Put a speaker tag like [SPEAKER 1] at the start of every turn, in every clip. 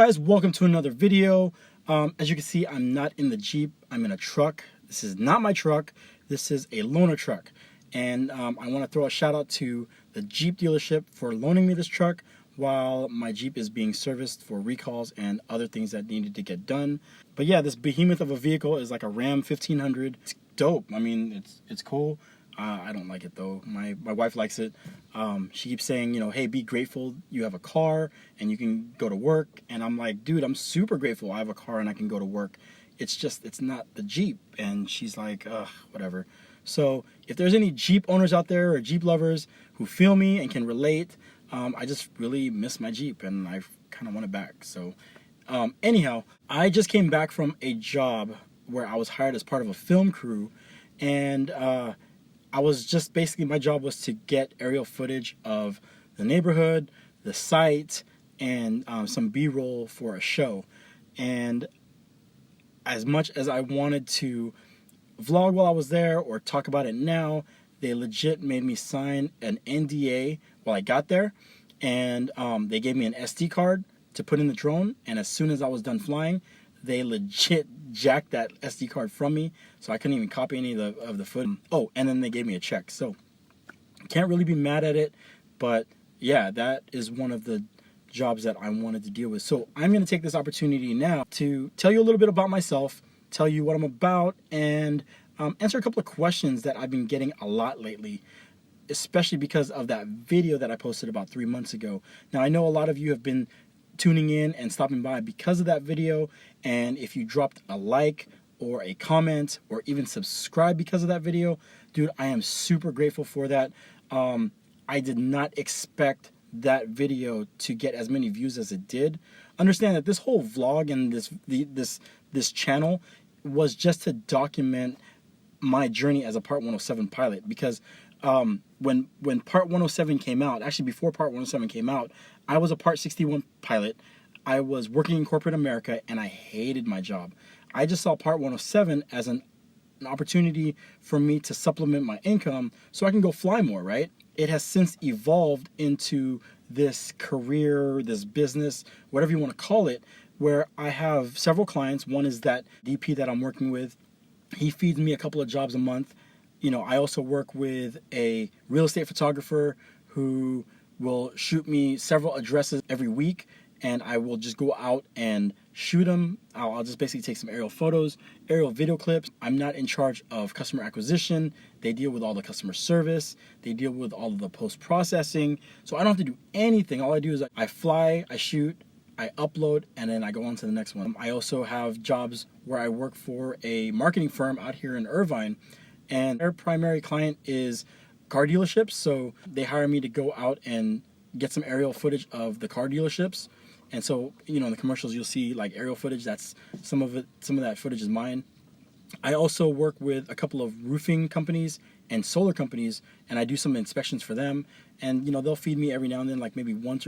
[SPEAKER 1] Guys, welcome to another video. As you can see, I'm not in the Jeep, I'm in a truck. This is not my truck, this is a loaner truck. And I want to throw a shout out to the Jeep dealership for loaning me this truck while my Jeep is being serviced for recalls and other things that needed to get done. But yeah, this behemoth of a vehicle is like a Ram 1500. It's dope. I mean, it's cool. I don't like it though. My wife likes it. She keeps saying, you know, hey, be grateful you have a car and you can go to work. And I'm like, dude, I'm super grateful I have a car and I can go to work. It's just, it's not the Jeep. And she's like, ugh, whatever. So if there's any Jeep owners out there or Jeep lovers who feel me and can relate, I just really miss my Jeep and I kind of want it back. So anyhow, I just came back from a job where I was hired as part of a film crew, and I was just basically, my job was to get aerial footage of the neighborhood, the site, and some B-roll for a show. And as much as I wanted to vlog while I was there or talk about it now, they legit made me sign an NDA while I got there. And they gave me an SD card to put in the drone. And as soon as I was done flying, they legit jacked that SD card from me, so I couldn't even copy any of the footage. Oh, and then they gave me a check, so can't really be mad at it. But yeah, that is one of the jobs that I wanted to deal with. So I'm going to take this opportunity now to tell you a little bit about myself, tell you what I'm about, and answer a couple of questions that I've been getting a lot lately, especially because of that video that I posted about 3 months ago. Now, I know a lot of you have been tuning in and stopping by because of that video, and if you dropped a like or a comment or even subscribe because of that video, dude, I am super grateful for that. I did not expect that video to get as many views as it did. Understand that this whole vlog and this channel was just to document my journey as a Part 107 pilot, because when Part 107 came out, actually before Part 107 came out, I was a Part 61 pilot. I was working in corporate America and I hated my job. I just saw Part 107 as an opportunity for me to supplement my income so I can go fly more, right? It has since evolved into this career, this business, whatever you want to call it, where I have several clients. One is that DP that I'm working with. He feeds me a couple of jobs a month. You know, I also work with a real estate photographer who will shoot me several addresses every week, and I will just go out and shoot them. I'll just basically take some aerial photos, aerial video clips. I'm not in charge of customer acquisition. They deal with all the customer service. They deal with all of the post-processing. So I don't have to do anything. All I do is I fly, I shoot, I upload, and then I go on to the next one. I also have jobs where I work for a marketing firm out here in Irvine, and their primary client is car dealerships. So they hire me to go out and get some aerial footage of the car dealerships. And so, you know, in the commercials you'll see like aerial footage. That's some of that footage is mine. I also work with a couple of roofing companies and solar companies, and I do some inspections for them. And you know, they'll feed me every now and then, like maybe one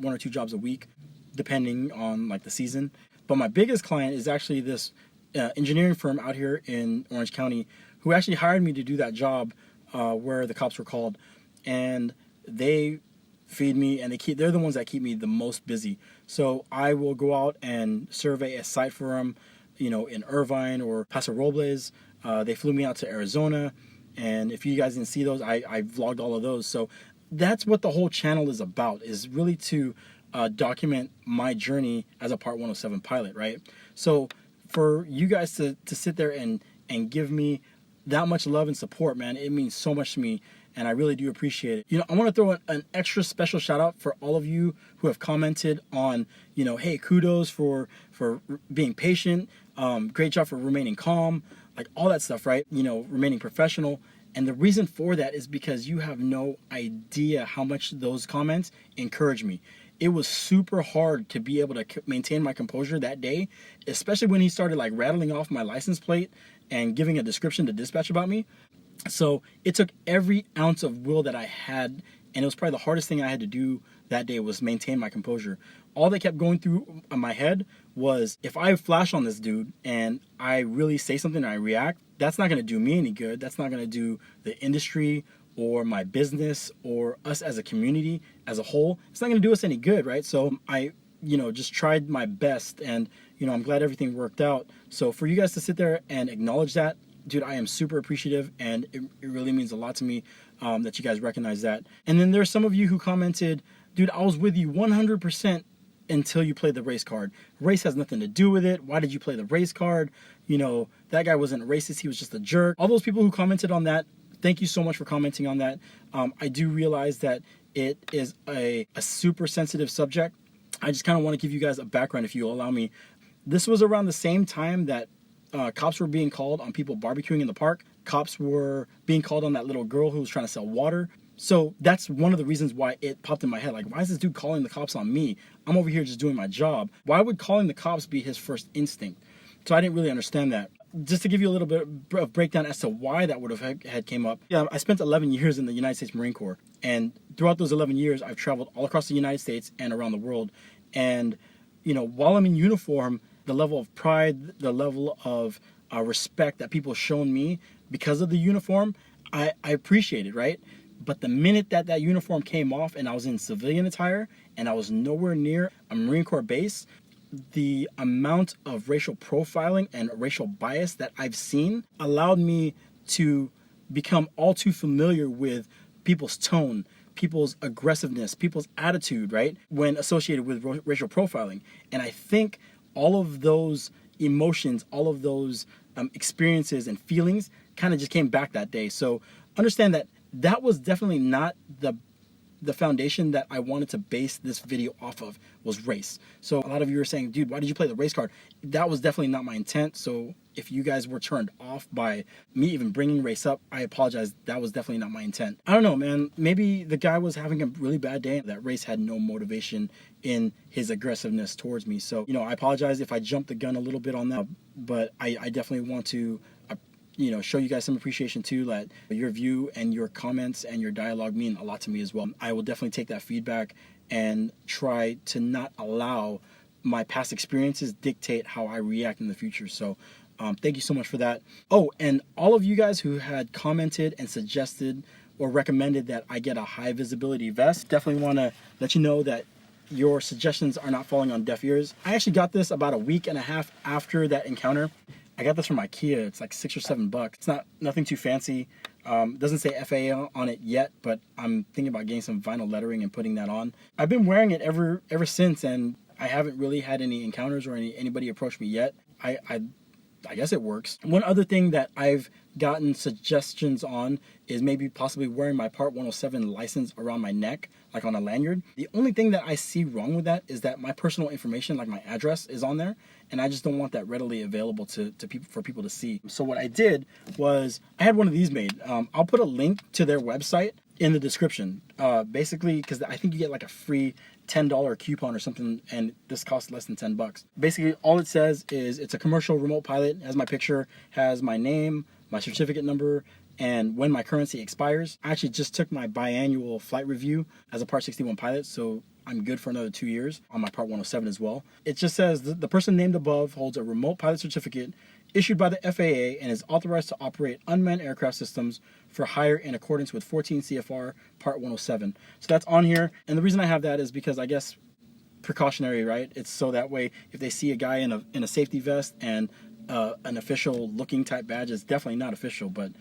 [SPEAKER 1] or two jobs a week, depending on like the season. But my biggest client is actually this engineering firm out here in Orange County, who actually hired me to do that job where the cops were called. And they feed me, and they're the ones that keep me the most busy. So I will go out and survey a site for them, you know, in Irvine or Paso Robles. They flew me out to Arizona, and if you guys didn't see those, I vlogged all of those. So that's what the whole channel is about, is really to document my journey as a Part 107 pilot, right? So for you guys to sit there and give me that much love and support, man, it means so much to me, and I really do appreciate it. You know, I want to throw an extra special shout out for all of you who have commented on, you know, hey, kudos for being patient, great job for remaining calm, like all that stuff, right? You know, remaining professional. And the reason for that is because you have no idea how much those comments encourage me. It was super hard to be able to maintain my composure that day, especially when he started like rattling off my license plate and giving a description to dispatch about me. So it took every ounce of will that I had, and it was probably the hardest thing I had to do that day was maintain my composure. All that kept going through my head was, if I flash on this dude and I really say something and I react, that's not going to do me any good. That's not going to do the industry or my business or us as a community as a whole. It's not going to do us any good, right? So I just tried my best, and I'm glad everything worked out. So for you guys to sit there and acknowledge that, dude, I am super appreciative, and it really means a lot to me that you guys recognize that. And then there's some of you who commented, dude, I was with you 100% until you played the race card. Race has nothing to do with it. Why did you play the race card? That guy wasn't racist. He was just a jerk. All those people who commented on that, thank you so much for commenting on that. I do realize that it is a super sensitive subject. I just kind of want to give you guys a background, if you allow me. This was around the same time that cops were being called on people barbecuing in the park. Cops were being called on that little girl who was trying to sell water. So that's one of the reasons why it popped in my head. Like, why is this dude calling the cops on me? I'm over here just doing my job. Why would calling the cops be his first instinct? So I didn't really understand that. Just to give you a little bit of breakdown as to why that would have had came up. Yeah, I spent 11 years in the United States Marine Corps. And throughout those 11 years, I've traveled all across the United States and around the world. And, while I'm in uniform, the level of pride, the level of respect that people have shown me because of the uniform, I appreciate it, right? But the minute that uniform came off and I was in civilian attire and I was nowhere near a Marine Corps base, the amount of racial profiling and racial bias that I've seen allowed me to become all too familiar with people's tone, people's aggressiveness, people's attitude, right? When associated with racial profiling. And I think all of those emotions, all of those experiences and feelings kind of just came back that day. So understand that was definitely not the foundation that I wanted to base this video off of, was race. So a lot of you are saying, dude, why did you play the race card? That was definitely not my intent. So if you guys were turned off by me even bringing race up, I apologize. That was definitely not my intent. I don't know, man. Maybe the guy was having a really bad day. That race had no motivation in his aggressiveness towards me. So, I apologize if I jumped the gun a little bit on that, but I definitely want to show you guys some appreciation too, that your view and your comments and your dialogue mean a lot to me as well. I will definitely take that feedback and try to not allow my past experiences dictate how I react in the future. So thank you so much for that. Oh, and all of you guys who had commented and suggested or recommended that I get a high visibility vest, definitely want to let you know that your suggestions are not falling on deaf ears. I actually got this about a week and a half after that encounter. I got this from IKEA. It's like $6 or $7. It's nothing too fancy. Doesn't say FAA on it yet, but I'm thinking about getting some vinyl lettering and putting that on. I've been wearing it ever since, and I haven't really had any encounters or anybody approach me yet. I guess it works. One other thing that I've gotten suggestions on is maybe possibly wearing my Part 107 license around my neck, like on a lanyard. The only thing that I see wrong with that is that my personal information, like my address, is on there, and I just don't want that readily available to people, for people to see. So what I did was I had one of these made. I'll put a link to their website in the description. Basically, because I think you get like a free $10 coupon or something, and this costs less than $10. Basically, all it says is it's a commercial remote pilot, has my picture, has my name, my certificate number, and when my currency expires. I actually just took my biannual flight review as a Part 61 pilot, so I'm good for another 2 years on my Part 107 as well. It just says the person named above holds a remote pilot certificate issued by the FAA and is authorized to operate unmanned aircraft systems for hire in accordance with 14 CFR Part 107. So that's on here. And the reason I have that is because I guess precautionary, right? It's so that way if they see a guy in a safety vest and an official looking type badge, it's definitely not official, but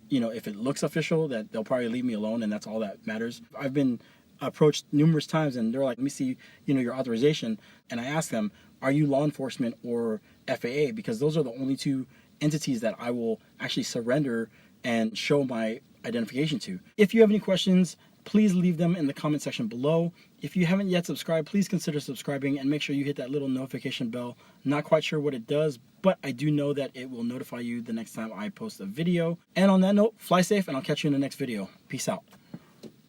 [SPEAKER 1] if it looks official, that they'll probably leave me alone, and that's all that matters. I've been approached numerous times and they're like, let me see, your authorization. And I ask them, are you law enforcement or FAA? Because those are the only two entities that I will actually surrender and show my identification to. If you have any questions, please leave them in the comment section below. If you haven't yet subscribed, please consider subscribing and make sure you hit that little notification bell. Not quite sure what it does, but I do know that it will notify you the next time I post a video. And on that note, fly safe, and I'll catch you in the next video. Peace out.